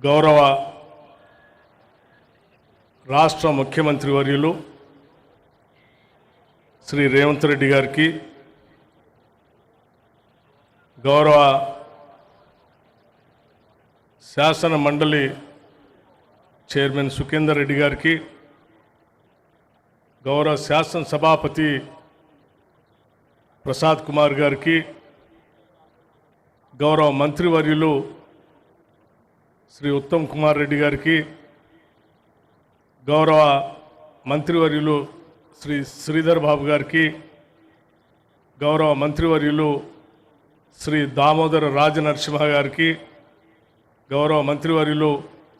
గౌరవ రాష్ట్ర ముఖ్యమంత్రి వర్యులు శ్రీ రేవంత్ రెడ్డి గారికి, గౌరవ శాసన మండలి చైర్మన్ సుఖేందర్ రెడ్డి గారికి, గౌరవ శాసన సభాపతి ప్రసాద్ కుమార్ గారికి, గౌరవ మంత్రివర్యులు శ్రీ ఉత్తమ్ కుమార్ రెడ్డి గారికి, గౌరవ మంత్రివర్యులు శ్రీ శ్రీధర్ బాబు గారికి, గౌరవ మంత్రివర్యులు శ్రీ దామోదర రాజనరసింహ గారికి, గౌరవ మంత్రివర్యులు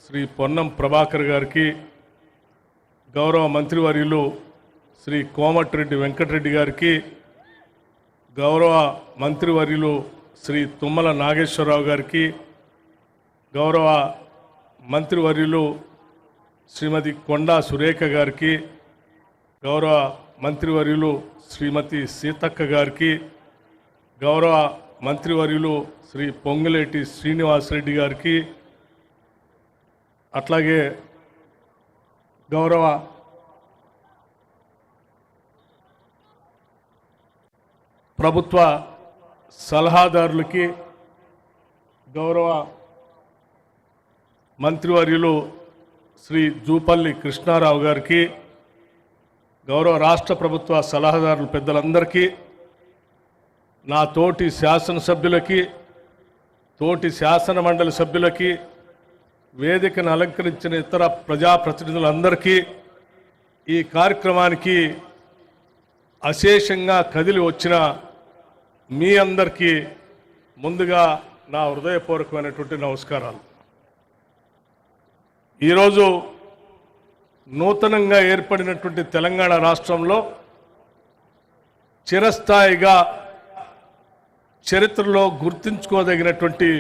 శ్రీ పొన్నం ప్రభాకర్ గారికి, గౌరవ మంత్రివర్యులు శ్రీ కోమటిరెడ్డి వెంకటరెడ్డి గారికి, గౌరవ మంత్రివర్యులు శ్రీ తుమ్మల నాగేశ్వరరావు గారికి, గౌరవ మంత్రివర్యులు శ్రీమతి కొండా సురేఖ గారికి, గౌరవ మంత్రివర్యులు శ్రీమతి సీతక్క గారికి, గౌరవ మంత్రివర్యులు శ్రీ పొంగులేటి శ్రీనివాసరెడ్డి గారికి, అట్లాగే గౌరవ ప్రభుత్వ సలహాదారులకి, గౌరవ మంత్రివర్యులు శ్రీ జూపల్లి కృష్ణారావు గారికి, గౌరవ రాష్ట్ర ప్రభుత్వ సలహాదారుల పెద్దలందరికీ, నా తోటి శాసనసభ్యులకి, తోటి శాసన మండలి సభ్యులకి, వేదికను అలంకరించిన ఇతర ప్రజాప్రతినిధులందరికీ, ఈ కార్యక్రమానికి అశేషంగా కదిలి వచ్చిన మీ అందరికీ ముందుగా నా హృదయపూర్వకమైనటువంటి నమస్కారాలు. ఈరోజు నూతనంగా ఏర్పడినటువంటి తెలంగాణ రాష్ట్రంలో చిరస్థాయిగా చరిత్రలో గుర్తుంచుకోదగినటువంటి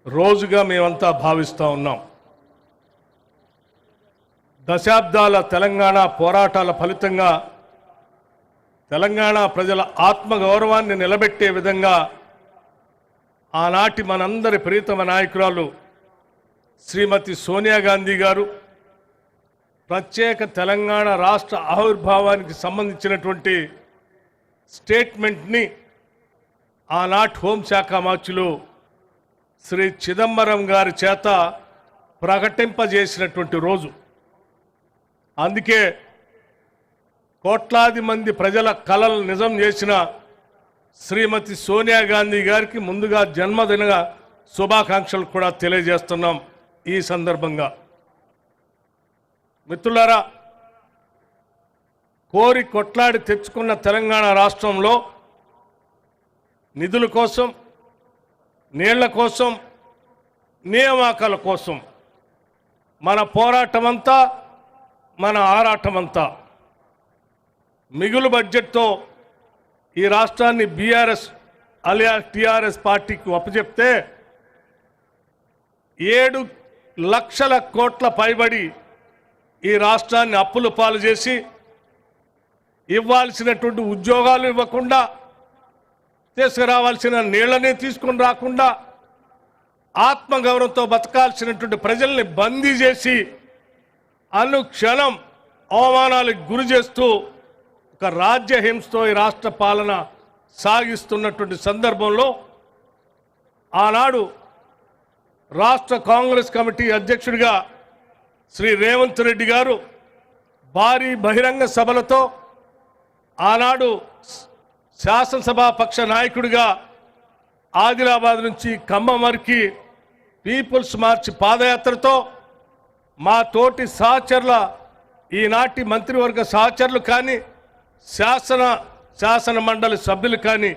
రోజుగా మేమంతా భావిస్తూ ఉన్నాం. దశాబ్దాల తెలంగాణ పోరాటాల ఫలితంగా తెలంగాణ ప్రజల ఆత్మగౌరవాన్ని నిలబెట్టే విధంగా ఆనాటి మనందరి ప్రియతమ నాయకురాలు శ్రీమతి సోనియా గాంధీ గారు ప్రత్యేక తెలంగాణ రాష్ట్ర ఆవిర్భావానికి సంబంధించినటువంటి స్టేట్మెంట్ని ఆనాటి హోంశాఖ మంత్రులు శ్రీ చిదంబరం గారి చేత ప్రకటింపజేసినటువంటి రోజు. అందుకే కోట్లాది మంది ప్రజల కలలు నిజం చేసిన శ్రీమతి సోనియా గాంధీ గారికి ముందుగా జన్మదిన శుభాకాంక్షలు కూడా తెలియజేస్తున్నాం. ఈ సందర్భంగా మిత్రులారా, కోరి కొట్లాడి తెచ్చుకున్న తెలంగాణ రాష్ట్రంలో నిధుల కోసం, నీళ్ల కోసం, నియామకాల కోసం మన పోరాటమంతా, మన ఆరాటమంతా మిగులు బడ్జెట్తో ఈ రాష్ట్రాన్ని బీఆర్ఎస్ అలియా టీఆర్ఎస్ పార్టీకి అప్పచెప్తే 7 లక్షల కోట్ల పైబడి ఈ రాష్ట్రాన్ని అప్పుల పాలు చేసి ఇవ్వాల్సినటువంటి ఉద్యోగాలు ఇవ్వకుండా, తీసుకురావాల్సిన నీళ్లని తీసుకొని రాకుండా, ఆత్మగౌరవంతో బతకాల్సినటువంటి ప్రజల్ని బందీ చేసి అనుక్షణం అవమానాలకు గురి చేస్తూ ఒక రాజ్యహింసతో ఈ రాష్ట్ర పాలన సాగిస్తున్నటువంటి సందర్భంలో ఆనాడు రాష్ట్ర కాంగ్రెస్ కమిటీ అధ్యక్షుడిగా శ్రీ రేవంత్ రెడ్డి గారు భారీ బహిరంగ సభలతో, ఆనాడు శాసనసభా పక్ష నాయకుడిగా ఆదిలాబాద్ నుంచి ఖమ్మం వరకు పీపుల్స్ మార్చ్ పాదయాత్రతో మా తోటి సహచరుల, ఈనాటి మంత్రివర్గ సహచరులు కానీ, శాసన మండలి సభ్యులు కానీ,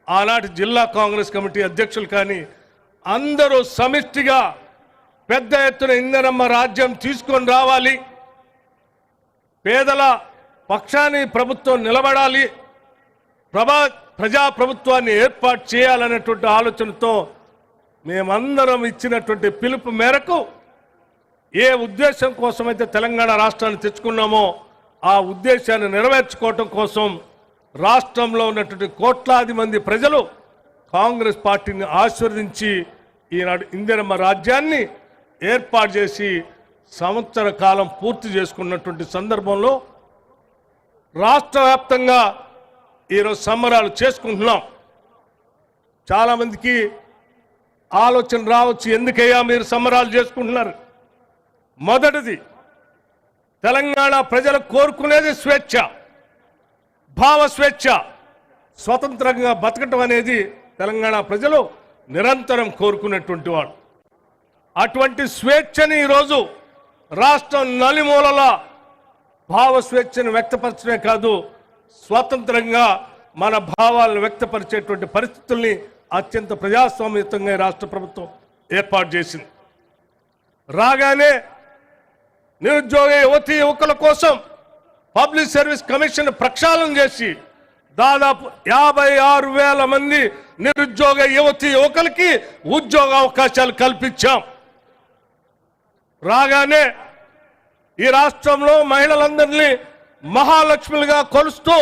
ఆనాటి జిల్లా కాంగ్రెస్ కమిటీ అధ్యక్షులు కానీ అందరూ సమిష్టిగా పెద్ద ఎత్తున ఇందిరమ్మ రాజ్యం తీసుకొని రావాలి, పేదల పక్షాన్ని ప్రభుత్వం నిలబడాలి, ప్రజాప్రభుత్వాన్ని ఏర్పాటు చేయాలనేటువంటి ఆలోచనతో మేమందరం ఇచ్చినటువంటి పిలుపు మేరకు ఏ ఉద్దేశం కోసమైతే తెలంగాణ రాష్ట్రాన్ని తెచ్చుకున్నామో ఆ ఉద్దేశాన్ని నెరవేర్చుకోవటం కోసం రాష్ట్రంలో ఉన్నటువంటి కోట్లాది మంది ప్రజలు కాంగ్రెస్ పార్టీని ఆశీర్వదించి ఈనాడు ఇందిరమ్మ రాజ్యాన్ని ఏర్పాటు చేసి సంవత్సర కాలం పూర్తి చేసుకున్నటువంటి సందర్భంలో రాష్ట్ర వ్యాప్తంగా ఈరోజు సంబరాలు చేసుకుంటున్నాం. చాలామందికి ఆలోచన రావచ్చు, ఎందుకయ్యా మీరు సంబరాలు చేసుకుంటున్నారు? మొదటిది, తెలంగాణ ప్రజలు కోరుకునేది స్వేచ్ఛ, భావ స్వేచ్ఛ, స్వతంత్రంగా బతకటం అనేది తెలంగాణ ప్రజలు నిరంతరం కోరుకునేటువంటి వాడు. అటువంటి స్వేచ్ఛని ఈరోజు రాష్ట్రం నలుమూలల భావ స్వేచ్ఛను వ్యక్తపరచడమే కాదు, స్వతంత్రంగా మన భావాలను వ్యక్తపరిచేటువంటి పరిస్థితుల్ని అత్యంత ప్రజాస్వామ్యయుతంగా రాష్ట్ర ప్రభుత్వం ఏర్పాటు చేసింది. రాగానే నిరుద్యోగ యువతీ యువకుల కోసం పబ్లిక్ సర్వీస్ కమిషన్ ప్రక్షాళన చేసి దాదాపు 56,000 మంది నిరుద్యోగ యువతీ యువకులకి ఉద్యోగ అవకాశాలు కల్పించాం. రాగానే ఈ రాష్ట్రంలో మహిళలందరినీ మహాలక్ష్ములుగా కొలుస్తూ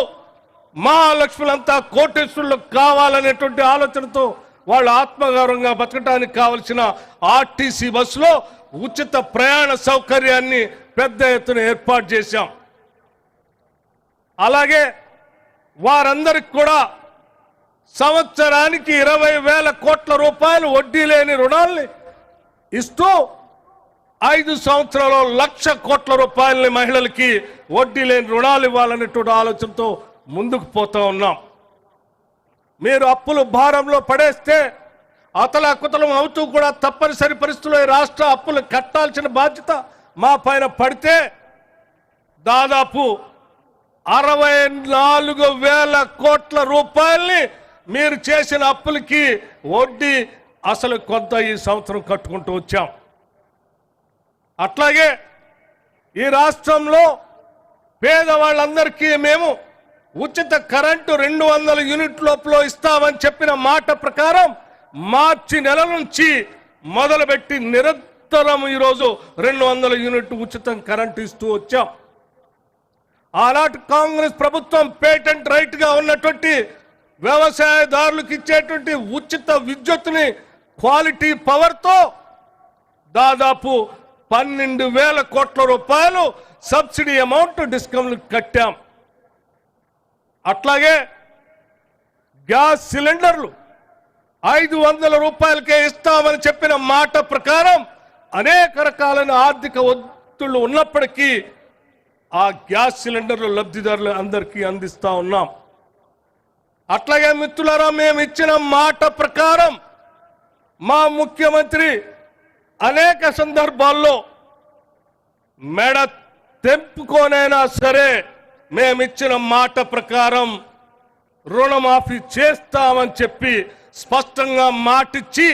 మహాలక్ష్ములంతా కోటేశ్వరులు కావాలనేటువంటి ఆలోచనతో వాళ్ళు ఆత్మగౌరవంగా బతకడానికి కావలసిన ఆర్టీసీ బస్సులో ఉచిత ప్రయాణ సౌకర్యాన్ని పెద్ద ఎత్తున ఏర్పాటు చేశాం. అలాగే వారందరికి కూడా సంవత్సరానికి 20,000 కోట్ల రూపాయలు వడ్డీ లేని రుణాల్ని ఇస్తూ 5 సంవత్సరాల్లో 1,00,000 కోట్ల రూపాయలని మహిళలకి వడ్డీ లేని రుణాలు ఇవ్వాలనేటువంటి ఆలోచనతో ముందుకు పోతా ఉన్నాం. మీరు అప్పులు భారంలో పడేస్తే అతలాకుతలం అవుతూ కూడా తప్పనిసరి పరిస్థితుల్లో రాష్ట్ర అప్పులు కట్టాల్సిన బాధ్యత మా పైన పడితే దాదాపు 64,000 కోట్ల రూపాయల్ని మీరు చేసిన అప్పులకి వడ్డీ అసలు కొంత ఈ సంవత్సరం కట్టుకుంటూ వచ్చాం. అట్లాగే ఈ రాష్ట్రంలో పేదవాళ్ళందరికీ మేము ఉచిత కరెంటు 200 యూనిట్ లోపల ఇస్తామని చెప్పిన మాట ప్రకారం మార్చి నెల నుంచి మొదలుపెట్టి నిరంతరం ఈరోజు 200 యూనిట్ ఉచితం కరెంటు ఇస్తూ వచ్చాం. ఆనాటి కాంగ్రెస్ ప్రభుత్వం పేటెంట్ రైట్ గా ఉన్నటువంటి వ్యవసాయదారులకు ఇచ్చేటువంటి ఉచిత విద్యుత్తుని క్వాలిటీ పవర్ తో దాదాపు 12,000 కోట్ల రూపాయలు సబ్సిడీ అమౌంట్ డిస్కౌంట్లు కట్టాం. అట్లాగే గ్యాస్ సిలిండర్లు 500 రూపాయలకే ఇస్తామని చెప్పిన మాట ప్రకారం అనేక రకాలైన ఆర్థిక ఒత్తిళ్లు ఉన్నప్పటికీ ఆ గ్యాస్ సిలిండర్లు లబ్ధిదారులు అందరికీ అందిస్తా ఉన్నాం. అట్లాగే మిత్రులారా, మేము ఇచ్చిన మాట ప్రకారం మా ముఖ్యమంత్రి అనేక సందర్భాల్లో మెడ తెంపుకోనైనా సరే మేమిచ్చిన మాట ప్రకారం రుణమాఫీ చేస్తామని చెప్పి స్పష్టంగా మాటిచ్చి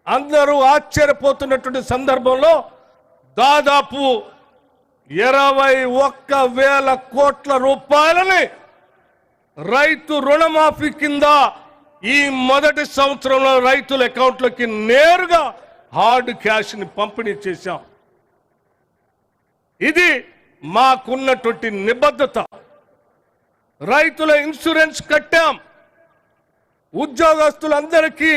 అందరూ ఆశ్చర్యపోతున్నటువంటి సందర్భంలో దాదాపు 21,000 కోట్ల రూపాయలని రైతు రుణమాఫీ కింద ఈ మొదటి సంవత్సరంలో రైతుల అకౌంట్లోకి నేరుగా హార్డ్ క్యాష్ ని పంపిణీ చేశాం. ఇది మాకున్నటువంటి నిబద్ధత. రైతుల ఇన్సూరెన్స్ కట్టాం. ఉద్యోగస్తులందరికీ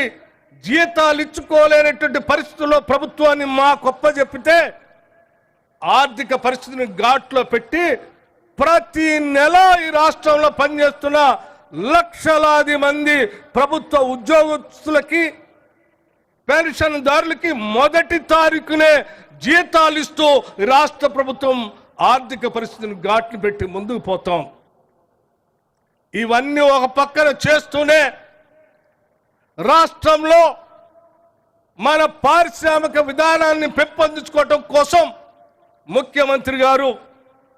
జీతాలు ఇచ్చుకోలేనటువంటి పరిస్థితుల్లో ప్రభుత్వాన్ని మా గొప్ప చెప్పితే ఆర్థిక పరిస్థితిని ఘాట్లో పెట్టి ప్రతి నెల ఈ రాష్ట్రంలో పనిచేస్తున్న లక్షలాది మంది ప్రభుత్వ ఉద్యోగస్తులకి పెన్షన్దారులకి మొదటి తారీఖునే జీతాలు ఇస్తూ రాష్ట్ర ప్రభుత్వం ఆర్థిక పరిస్థితిని ఘాట్లు పెట్టి ముందుకు పోతాం. ఇవన్నీ ఒక పక్కన చేస్తూనే రాష్ట్రంలో మన పారిశ్రామిక విధానాన్ని పెంపొందించుకోవడం కోసం ముఖ్యమంత్రి గారు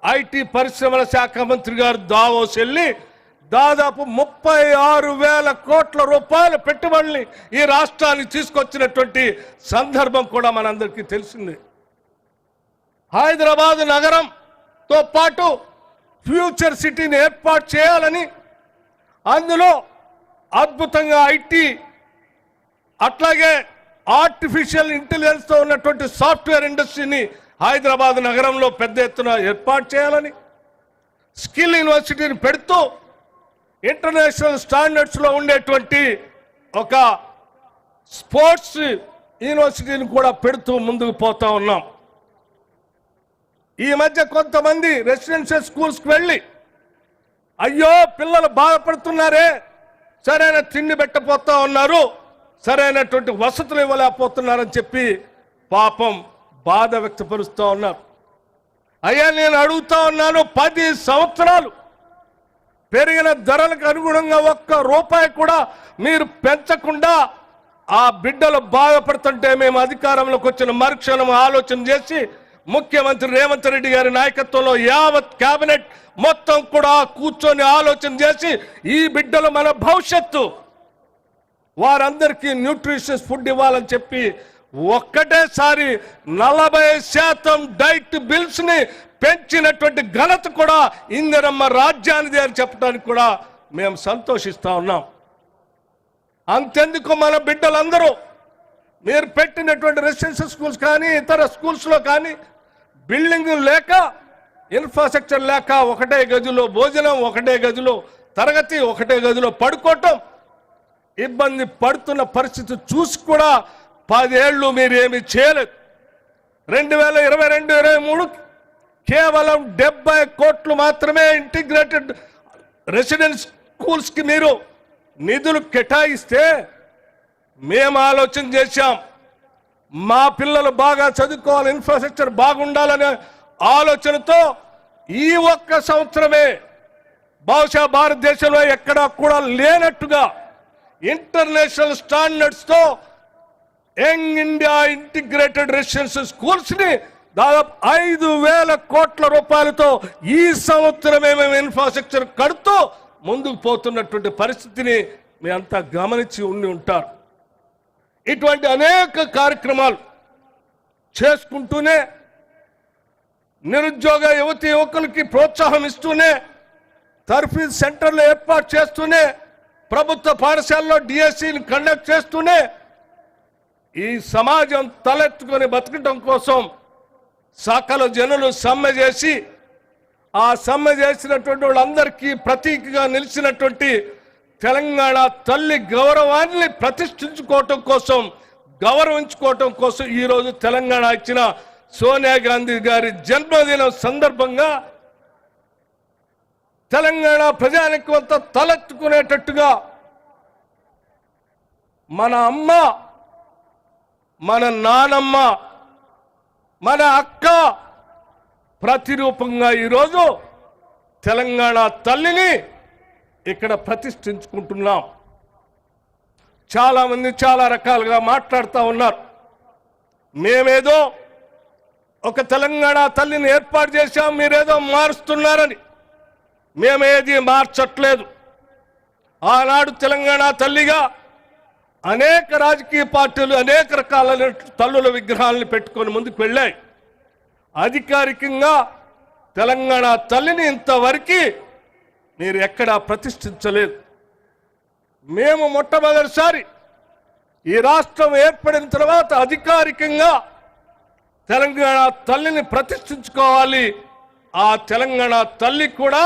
ఐటీ పరిశ్రమల శాఖ మంత్రి గారు దావోస్ వెళ్ళి దాదాపు 36,000 కోట్ల రూపాయల పెట్టుబడుల్ని ఈ రాష్ట్రాన్ని తీసుకొచ్చినటువంటి సందర్భం కూడా మనందరికీ తెలిసింది. హైదరాబాద్ నగరంతో పాటు ఫ్యూచర్ సిటీని ఏర్పాటు చేయాలని, అందులో అద్భుతంగా ఐటీ అట్లాగే ఆర్టిఫిషియల్ ఇంటెలిజెన్స్ తో ఉన్నటువంటి సాఫ్ట్వేర్ ఇండస్ట్రీని హైదరాబాద్ నగరంలో పెద్ద ఎత్తున ఏర్పాటు చేయాలని, స్కిల్ యూనివర్సిటీని పెడుతూ ఇంటర్నేషనల్ స్టాండర్డ్స్ లో ఉండేటువంటి ఒక స్పోర్ట్స్ యూనివర్సిటీని కూడా పెడుతూ ముందుకు పోతా ఉన్నాం. ఈ మధ్య కొంతమంది రెసిడెన్షియల్ స్కూల్స్కి వెళ్ళి అయ్యో పిల్లలు బాధపడుతున్నారే, సరైన తిండి పెట్టపోతా ఉన్నారు, సరైనటువంటి వసతులు ఇవ్వలేకపోతున్నారని చెప్పి పాపం బాధ వ్యక్తపరుస్తూ ఉన్నారు. అయ్యా నేను అడుగుతా ఉన్నాను, 10 సంవత్సరాలు పెరిగిన ధరలకు అనుగుణంగా ఒక్క రూపాయి కూడా మీరు పెంచకుండా ఆ బిడ్డలు బాధపడుతుంటే మేము అధికారంలోకి వచ్చిన మరుక్షణం ఆలోచన చేసి ముఖ్యమంత్రి రేవంత్ రెడ్డి గారి నాయకత్వంలో యావత్ కేబినెట్ మొత్తం కూడా కూర్చొని ఆలోచన చేసి ఈ బిడ్డలు మన భవిష్యత్తు, వారందరికీ న్యూట్రిషియస్ ఫుడ్ ఇవ్వాలని చెప్పి ఒక్కటేసారి 40% డైట్ బిల్స్ ని పెంచినటువంటి ఘనత కూడా ఇందిరమ్మ రాజ్యానిది అని చెప్పడానికి కూడా మేము సంతోషిస్తా ఉన్నాం. అంతెందుకు మన బిడ్డలందరూ మీరు పెట్టినటువంటి రెసిడెన్షియల్ స్కూల్స్ కానీ ఇతర స్కూల్స్లో కానీ బిల్డింగ్ లేక, ఇన్ఫ్రాస్ట్రక్చర్ లేక ఒకటే గదిలో భోజనం, ఒకటే గదిలో తరగతి, ఒకటే గదిలో పడుకోవటం, ఇబ్బంది పడుతున్న పరిస్థితి చూసి కూడా 10 ఏళ్ళు మీరేమి చేయలేదు. 2022-23 కేవలం 70 కోట్లు మాత్రమే ఇంటిగ్రేటెడ్ రెసిడెన్స్ స్కూల్స్కి మీరు నిధులు కేటాయిస్తే మేము ఆలోచన చేశాం. మా పిల్లలు బాగా చదువుకోవాలి, ఇన్ఫ్రాస్ట్రక్చర్ బాగుండాలనే ఆలోచనతో ఈ ఒక్క సంవత్సరమే బహుశా భారతదేశంలో ఎక్కడా కూడా లేనట్టుగా ఇంటర్నేషనల్ స్టాండర్డ్స్తో young India integrated residential schools ని దాదాపు 5,000 కోట్ల రూపాయలతో ఈ సంవత్సరమే మేము ఇన్ఫ్రాస్ట్రక్చర్ కడుతూ ముందుకు పోతున్నటువంటి పరిస్థితిని మీ అంతా గమనించి ఉండి ఉంటారు. ఇటువంటి అనేక కార్యక్రమాలు చేసుకుంటూనే నిరుద్యోగ యువతి యువకులకి ప్రోత్సాహం ఇస్తూనే తర్ఫీద్ సెంటర్లు ఏర్పాటు చేస్తూనే ప్రభుత్వ పాఠశాలలో డిఎస్సిని కండక్ట్ చేస్తూనే ఈ సమాజం తలెత్తుకొని బతకటం కోసం సకల జనులు సమ్మె చేసి ఆ సమ్మె చేసినటువంటి వాళ్ళందరికీ ప్రతీకగా నిలిచినటువంటి తెలంగాణ తల్లి గౌరవాన్ని ప్రతిష్ఠించుకోవటం కోసం, గౌరవించుకోవటం కోసం ఈరోజు తెలంగాణ ఇచ్చిన సోనియా గాంధీ గారి జన్మదినం సందర్భంగా తెలంగాణ ప్రజానికి అంతా తలెత్తుకునేటట్టుగా మన అమ్మ, మన నానమ్మ, మన అక్క ప్రతిరూపంగా ఈరోజు తెలంగాణ తల్లిని ఇక్కడ ప్రతిష్ఠించుకుంటున్నాం. చాలామంది చాలా రకాలుగా మాట్లాడుతూ ఉన్నారు. మేమేదో ఒక తెలంగాణ తల్లిని ఏర్పాటు చేశాం, మీరేదో మారుస్తున్నారని. మేమేది మార్చట్లేదు. ఆనాడు తెలంగాణ తల్లిగా అనేక రాజకీయ పార్టీలు అనేక రకాల తల్లుల విగ్రహాలను పెట్టుకొని ముందుకు వెళ్ళాయి. అధికారికంగా తెలంగాణ తల్లిని ఇంతవరకు మీరు ఎక్కడా ప్రతిష్ఠించలేదు. మేము మొట్టమొదటిసారి ఈ రాష్ట్రం ఏర్పడిన తర్వాత అధికారికంగా తెలంగాణ తల్లిని ప్రతిష్ఠించుకోవాలి. ఆ తెలంగాణ తల్లి కూడా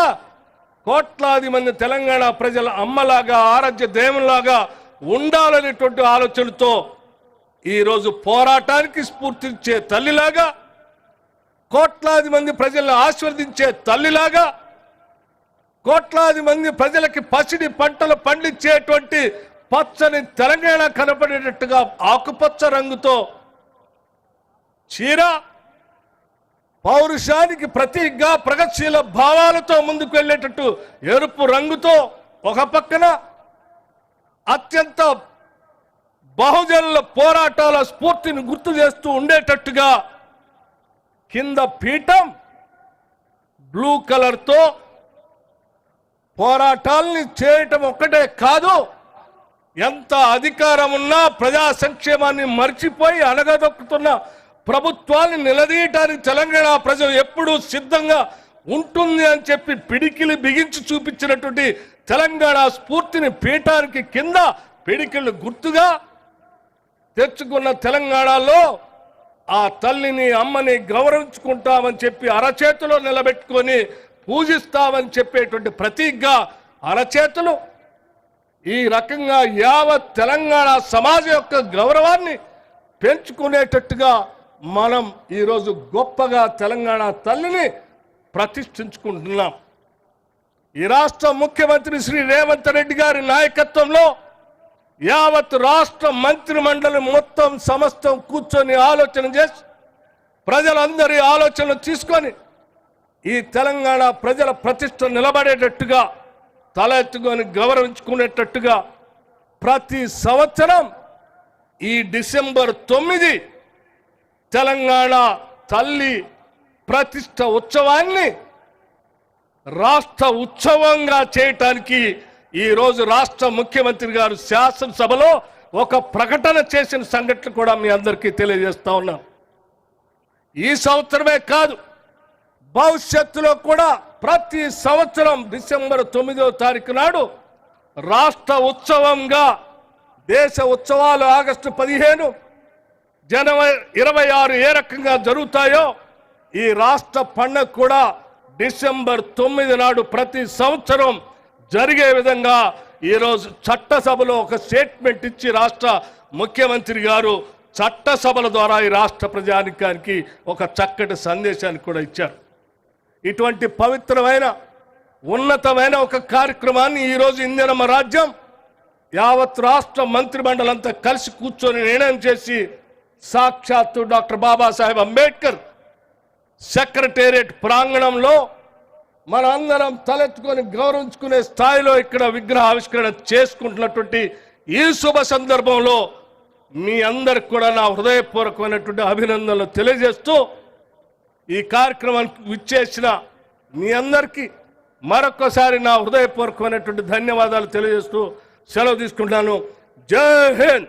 కోట్లాది మంది తెలంగాణ ప్రజల అమ్మలాగా, ఆరాధ్య దేవునిలాగా ఉండాలనేటువంటి ఆలోచనతో ఈరోజు పోరాటానికి స్ఫూర్తించే తల్లిలాగా, కోట్లాది మంది ప్రజలను ఆశీర్వదించే తల్లిలాగా, కోట్లాది మంది ప్రజలకి పసిడి పంటలు పండించేటువంటి పచ్చని తెలంగాణ కనపడేటట్టుగా ఆకుపచ్చ రంగుతో చీర, పౌరుషానికి ప్రతీకగా ప్రగతిశీల భావాలతో ముందుకు వెళ్ళేటట్టు ఎరుపు రంగుతో ఒక పక్కన అత్యంత బహుజనుల పోరాటాల స్ఫూర్తిని గుర్తు చేస్తూ ఉండేటట్టుగా కింద పీఠం బ్లూ కలర్తో పోరాటాల్ని చేయటం ఒక్కటే కాదు, ఎంత అధికారం ఉన్నా ప్రజా సంక్షేమాన్ని మర్చిపోయి అణగదొక్కుతున్న ప్రభుత్వాన్ని నిలదీయటానికి తెలంగాణ ప్రజలు ఎప్పుడూ సిద్ధంగా ఉంటుంది అని చెప్పి పిడికిలు బిగించి చూపించినటువంటి తెలంగాణ స్ఫూర్తిని పీఠానికి కింద పిడికిళ్ళు గుర్తుగా తెచ్చుకున్న తెలంగాణలో ఆ తల్లిని, అమ్మని గౌరవించుకుంటామని చెప్పి అరచేతిలో నిలబెట్టుకొని పూజిస్తామని చెప్పేటువంటి ప్రతీకగా అరచేతులు ఈ రకంగా యావత్ తెలంగాణ సమాజం యొక్క గౌరవాన్ని పెంచుకునేటట్టుగా మనం ఈరోజు గొప్పగా తెలంగాణ తల్లిని ప్రతిష్ఠించుకుంటున్నాం. ఈ రాష్ట్ర ముఖ్యమంత్రి శ్రీ రేవంత్ రెడ్డి గారి నాయకత్వంలో యావత్ రాష్ట్ర మంత్రి మండలి మొత్తం సమస్తం కూర్చొని ఆలోచన చేసి ప్రజలందరి ఆలోచనలు తీసుకొని ఈ తెలంగాణ ప్రజల ప్రతిష్ట నిలబడేటట్టుగా తల ఎత్తుకొని గౌరవించుకునేటట్టుగా ప్రతి సంవత్సరం ఈ డిసెంబర్ 9 తెలంగాణ తల్లి ప్రతిష్ట ఉత్సవాన్ని రాష్ట్ర ఉత్సవంగా చేయటానికి ఈరోజు రాష్ట్ర ముఖ్యమంత్రి గారు శాసనసభలో ఒక ప్రకటన చేసిన సంఘటన కూడా మీ అందరికీ తెలియజేస్తా ఉన్నాం. ఈ సంవత్సరమే కాదు, భవిష్యత్తులో కూడా ప్రతి సంవత్సరం డిసెంబర్ 9వ తారీఖు నాడు రాష్ట్ర ఉత్సవంగా, దేశ ఉత్సవాలు ఆగస్టు 15, జనవరి 26 ఏ రకంగా జరుగుతాయో ఈ రాష్ట్ర పండుగ కూడా డిసెంబర్ 9 నాడు ప్రతి సంవత్సరం జరిగే విధంగా ఈరోజు చట్టసభలో ఒక స్టేట్మెంట్ ఇచ్చి రాష్ట్ర ముఖ్యమంత్రి గారు చట్టసభల ద్వారా ఈ రాష్ట్ర ప్రజానికానికి ఒక చక్కటి సందేశాన్ని కూడా ఇచ్చారు. ఇటువంటి పవిత్రమైన ఉన్నతమైన ఒక కార్యక్రమాన్ని ఈరోజు ఇందిరమ్మ రాజ్యం యావత్ రాష్ట్ర మంత్రి మండలంతా కలిసి కూర్చొని నిర్ణయం చేసి సాక్షాత్తు డాక్టర్ బాబాసాహెబ్ అంబేద్కర్ సెక్రటేరియట్ ప్రాంగణంలో మన అందరం తలెత్తుకొని గౌరవించుకునే స్థాయిలో ఇక్కడ విగ్రహ ఆవిష్కరణ చేసుకుంటున్నటువంటి ఈ శుభ సందర్భంలో మీ అందరికి కూడా నా హృదయపూర్వకమైనటువంటి అభినందనలు తెలియజేస్తూ ఈ కార్యక్రమానికి విచ్చేసిన మీ అందరికీ మరొకసారి నా హృదయపూర్వకమైనటువంటి ధన్యవాదాలు తెలియజేస్తూ సెలవు తీసుకుంటాను. జై హింద్.